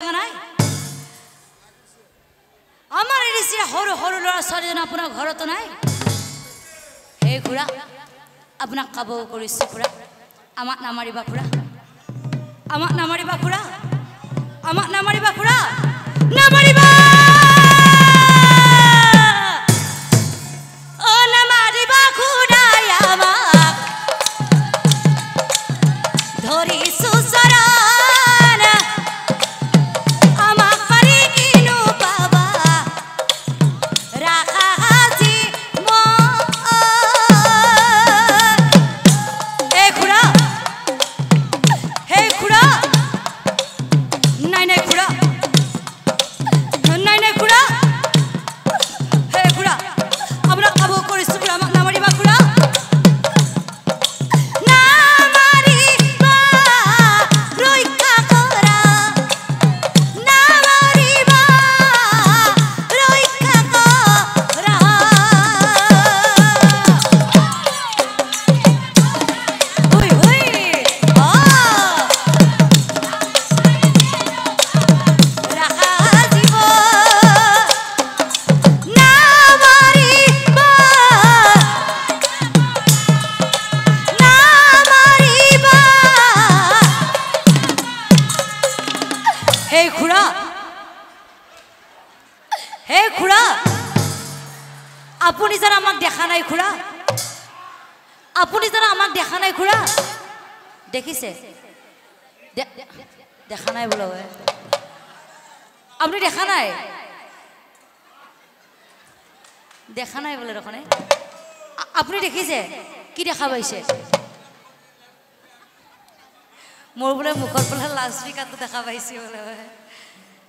নাই আমাৰ এৰিসিয়া হৰু হৰু লড়া সৰজন আপনাৰ ঘৰতো নাই হে খুড়া আপনাৰ কাবো কৰিছে খুড়া আমাক নামাৰিবা খুড়া আমাক নামাৰিবা খুড়া আমাক নামাৰিবা খুড়া নামাৰিবা ও নামাৰিবা খুড়া আমাক ধৰিছো আপুনি জানা আমাক দেখা নাই খুড়া আপুনি জানা আমাক দেখা নাই খুড়া দেখিছে দেখা নাই বলো আপনি দেখা নাই বলে রকনে আপনি দেখিছে কি দেখা পাইছে মোর বলে মুখৰ পৰা লাউডস্পিকাৰটো দেখা পাইছে বলে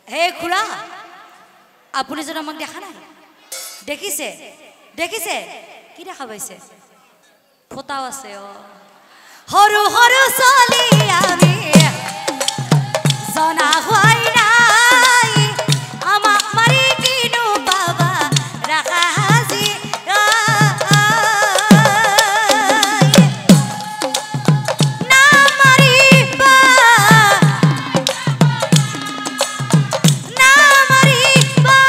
হে খুড়া আপুনি জানা আমাক দেখা নাই দেখিছে দেখিছে কি দেখা পাইছে ফটাও আছে ও হরু হরু চলি আমি জনা হয় নাই আমাক মারি কিনো বাবা রাখা হাজি না মারিবা না মারিবা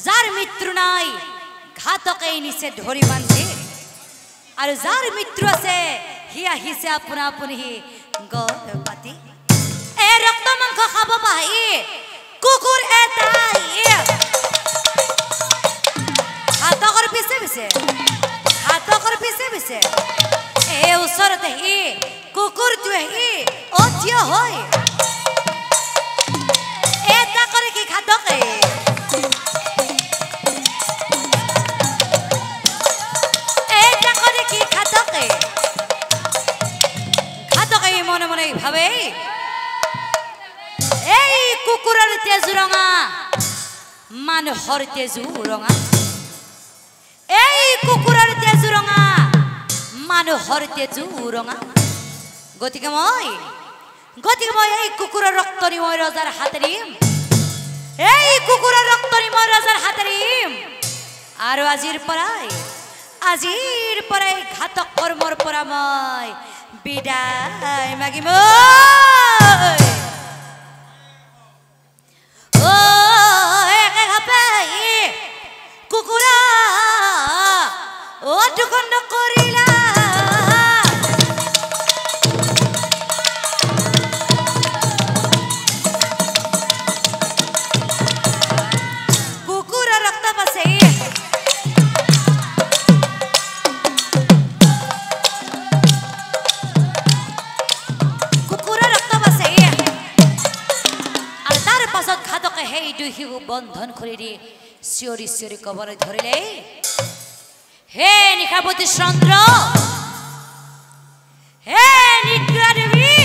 যার মৃত্যু নাই ঘাতকে নিচে ধরি বান্ধি আর যার মৃত্যু আছে হিয়া হিসে আপনা আপনি গপাতি এ রক্ত মাংস খাব পাই কুকুর এটাই ঘাতকৰ পিছে পিছে এ ওচৰতে হি কুকুৰটোৱে হি অথিয় হয় এটা কৰে কি ঘাতকে মনে মনে ভাবে এই কুকুৰেৰ তেজ ৰঙা মানুহৰ তেজু ৰঙা এই কুকুৰেৰ তেজ ৰঙা মানুহৰ তেজু ৰঙা গতিকে মই এই কুকুৰেৰ ৰক্ত নি মই ৰজাৰ হাতে দিম এই কুকুৰেৰ ৰক্ত নি মই ৰজাৰ হাতে দিম আৰু আজিৰ পৰাই ঘাতক কৰ্মৰ পৰা মই বিদায় মাগিম ও একে হাপে কুকুৰা ও দুখণ্ড কৰিলা কুকুৰা ৰক্ত পাছে বন্ধন কৰে চিঞৰি চিঞৰি কবলৈ ধৰিলে হে নিশাপতি চন্দ্ৰ হে নিদ্ৰা দেৱী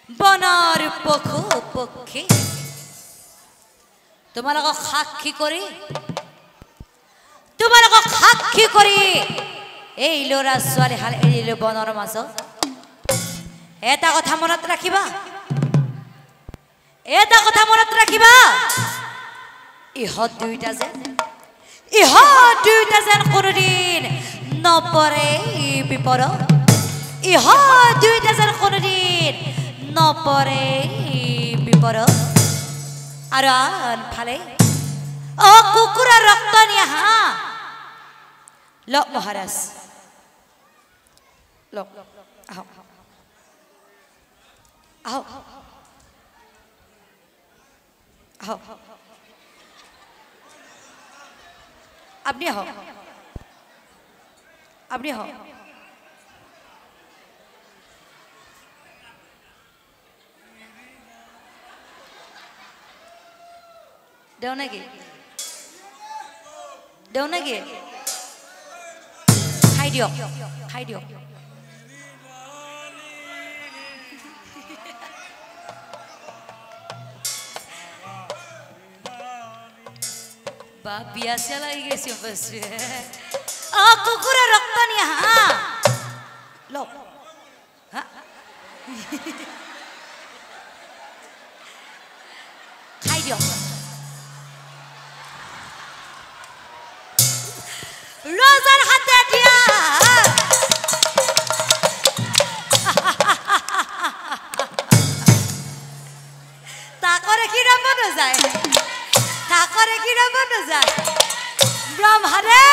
বনৰ পশু পক্ষী তোমালোকক সাক্ষী কৰি এই ল'ৰা ছোৱালী হাল এৰিলো বনৰ মাজত এটা কথা মনত ৰাখিবা ইহঁত দুইটা যেন কোনোদিন নপৰে বিপদ ইহঁত দুইটা যেন কোনোদিন নপৰে বিপদ আৰু আনফালে কুকুৰা ৰক্ত নিয়া লওক মহাৰাজ লওক আহক আপনি আহক দেও নাকি খাই দিয়ক বা বিয়া চিয়া লাগি গেছে কুকুৰা ৰক্ত নিয়া লওক খাই দিয়ক ৰজাৰ হাতে দিয়া তাকৰে কি নাম নাযায় ব্ৰহ্মাৰে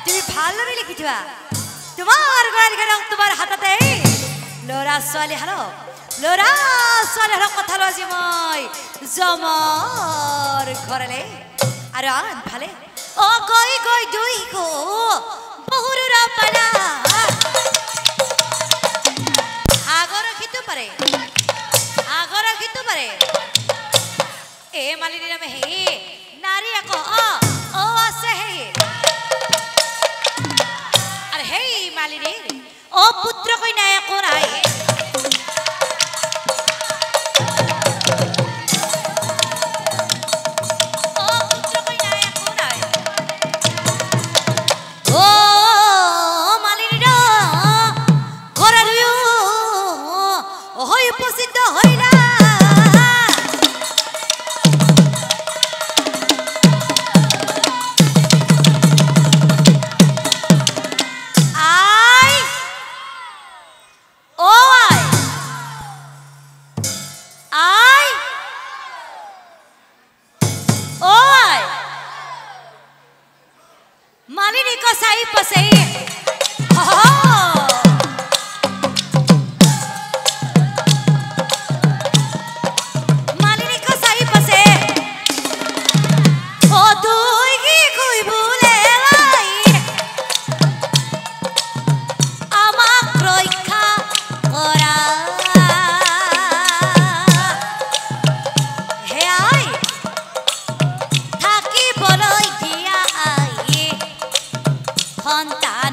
তুমি ভালদৰে লিখি থোৱা তোমাৰ তোমাৰ হাততে ল'ৰা ছোৱালী হালক কথা লোৱা আজি মই জমৰ ঘৰলে আৰু আনফালে গৈ দুই বহুৰ পালা আগৰ খিতো পাৰে এ মালিনী নামে হে নাৰী আকৌ আছে হে আৰু হেই মালিনী পুত্ৰ কন্যা একো নাই मालिनी को सही पसई मालिनी को सही पसे ओ दुई की कोई भूले लाई आमाक रक्षा करा हे आई थाकी बलई দিয়া আই সন্তান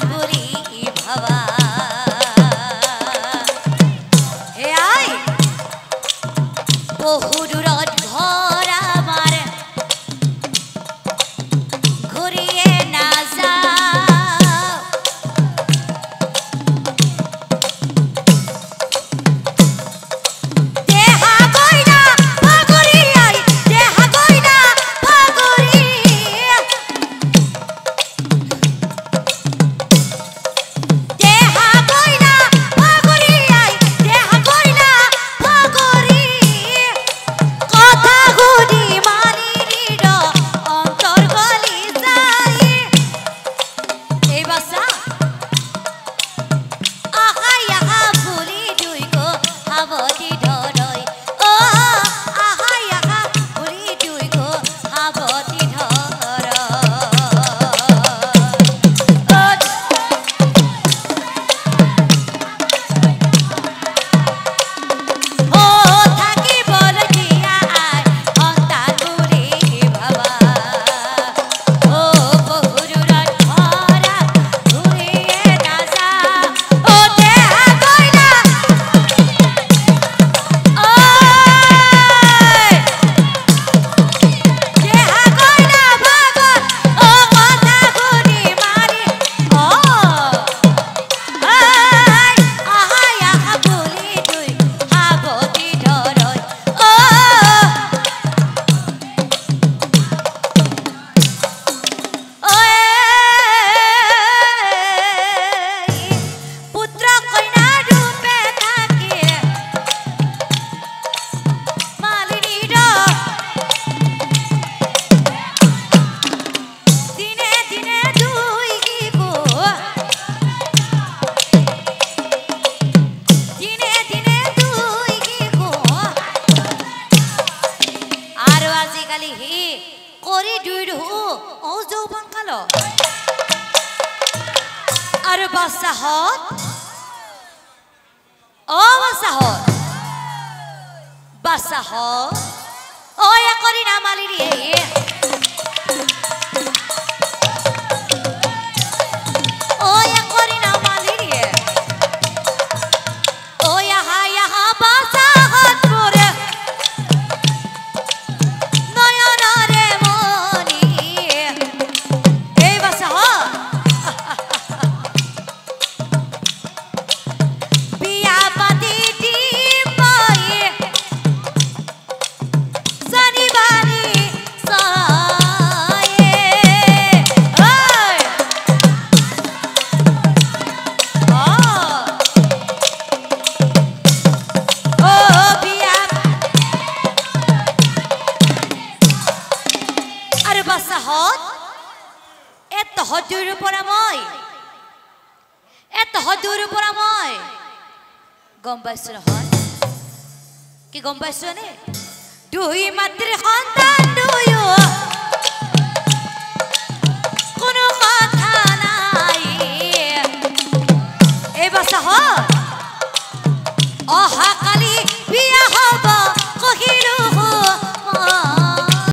দুহু ও যৌবন কালো আর বাসাহত ও বাসাহত বাসাহত ও একরি নামালি রে ও একরি নামালি রে ও ইহা বাসাহত পরে নয়নরে মনি এই বাসাহত বিয়া পাতি দিবাই জানিবানি সায়ে ওই ও বিয়া আর বাসাহত এত হদুর পৰা মই গম পাইছো নহয় কি গম পাইছো নে দুই মাতৃ সন্তান দুয়ো কোনো কথা নাই এই বাসাহত অহা